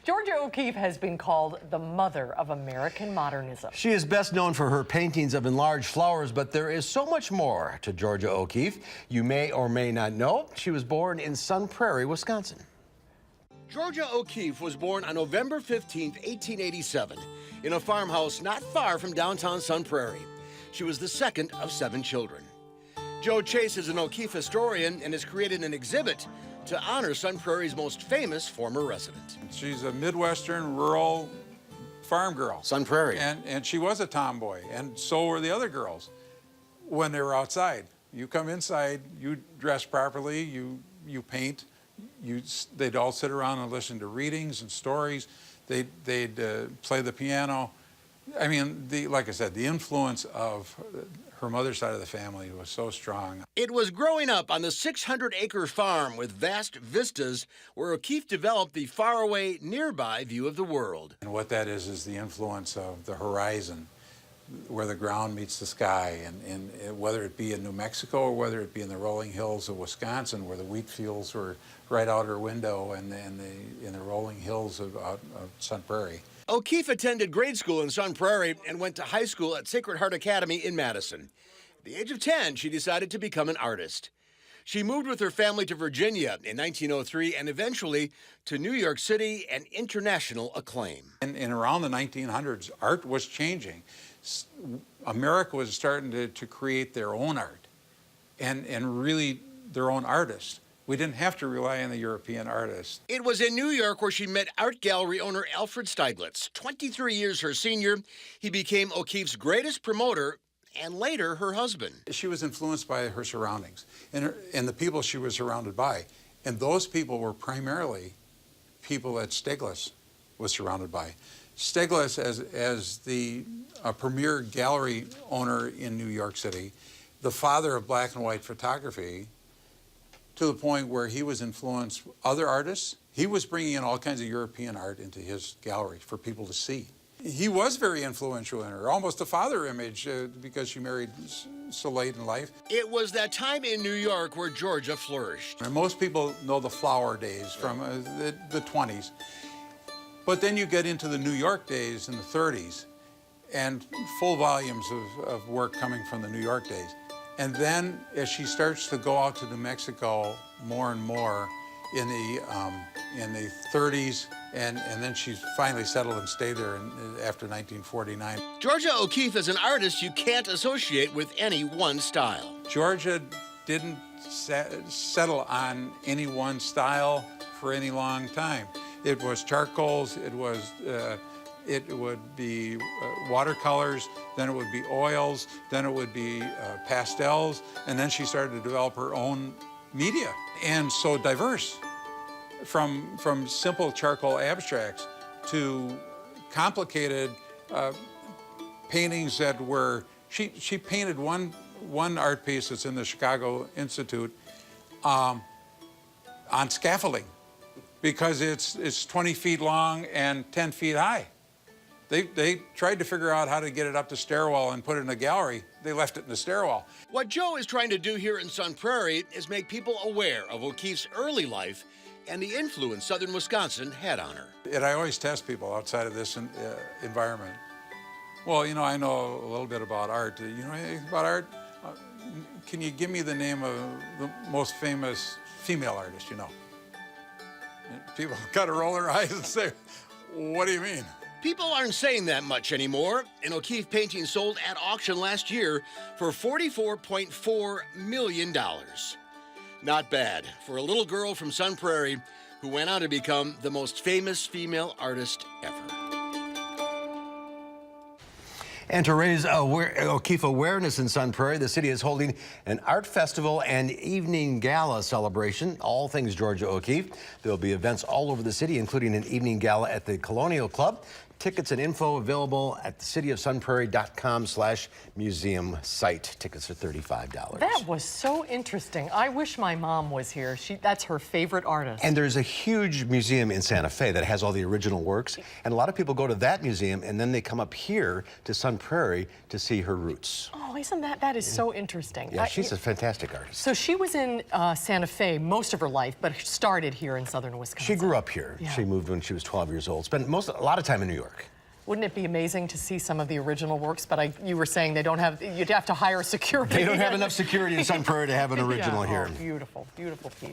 Georgia O'Keeffe has been called the mother of American modernism. She is best known for her paintings of enlarged flowers, but there is so much more to Georgia O'Keeffe. You may or may not know she was born in Sun Prairie, Wisconsin. Georgia O'Keeffe was born on November 15, 1887, in a farmhouse not far from downtown Sun Prairie. She was the second of 7 children. Joe Chase is an O'Keeffe historian and has created an exhibit to honor Sun Prairie's most famous former resident. She's a Midwestern rural farm girl. Sun Prairie. And she was a tomboy, and so were the other girls when they were outside. You come inside, you dress properly, you paint, they'd all sit around and listen to readings and stories. They'd play the piano. I mean, like I said, the influence of her mother's side of the family was so strong. It was growing up on the 600-acre farm with vast vistas where O'Keeffe developed the faraway, nearby view of the world. And what that is the influence of the horizon, where the ground meets the sky, and whether it be in New Mexico or whether it be in the rolling hills of Wisconsin, where the wheat fields were right out her window, and in the rolling hills of Sun Prairie. O'Keeffe attended grade school in Sun Prairie and went to high school at Sacred Heart Academy in Madison. At the age of 10, she decided to become an artist. She moved with her family to Virginia in 1903 and eventually to New York City and international acclaim. And around the 1900s, art was changing. America was starting to create their own art and really their own artists. We didn't have to rely on the European artists. It was in New York where she met art gallery owner Alfred Steiglitz. 23 years her senior, he became O'Keeffe's greatest promoter and later her husband. She was influenced by her surroundings and the people she was surrounded by. And those people were primarily people that Steiglitz was surrounded by. Steiglitz, as the premier gallery owner in New York City, the father of black and white photography, to the point where he was influenced other artists. He was bringing in all kinds of European art into his gallery for people to see. He was very influential in her, almost a father image because she married so late in life. It was that time in New York where Georgia flourished. And most people know the flower days from the 20s. But then you get into the New York days in the 30s and full volumes of work coming from the New York days. And then as she starts to go out to New Mexico more and more in the 30s, and then she's finally settled and stayed there after 1949. Georgia O'Keeffe is an artist you can't associate with any one style. Georgia didn't settle on any one style for any long time. It was charcoals, it would be watercolors, then it would be oils, then it would be pastels, and then she started to develop her own media. And so diverse, from simple charcoal abstracts to complicated paintings that were, she painted one art piece that's in the Chicago Institute on scaffolding because it's 20 feet long and 10 feet high. They tried to figure out how to get it up the stairwell and put it in a gallery. They left it in the stairwell. What Joe is trying to do here in Sun Prairie is make people aware of O'Keeffe's early life and the influence southern Wisconsin had on her. And I always test people outside of this environment. Well, you know, I know a little bit about art. You know anything about art? Can you give me the name of the most famous female artist you know? And people kind of roll their eyes and say, what do you mean? People aren't saying that much anymore. An O'Keeffe painting sold at auction last year for $44.4 million. Not bad for a little girl from Sun Prairie who went on to become the most famous female artist ever. And to raise O'Keeffe awareness in Sun Prairie, the city is holding an art festival and evening gala celebration, all things Georgia O'Keeffe. There will be events all over the city, including an evening gala at the Colonial Club. Tickets and info available at cityofsunprairie.com/museum site. Tickets are $35. That was so interesting. I wish my mom was here. That's her favorite artist. And there's a huge museum in Santa Fe that has all the original works. And a lot of people go to that museum and then they come up here to Sun Prairie to see her roots. Oh, isn't that is so interesting. Yeah, she's a fantastic artist. So she was in Santa Fe most of her life, but started here in southern Wisconsin. She grew up here. Yeah. She moved when she was 12 years old. Spent a lot of time in New York. Wouldn't it be amazing to see some of the original works? But you were saying you'd have to hire security. They don't have enough security in Sun Prairie to have an original here. Oh, beautiful, beautiful piece.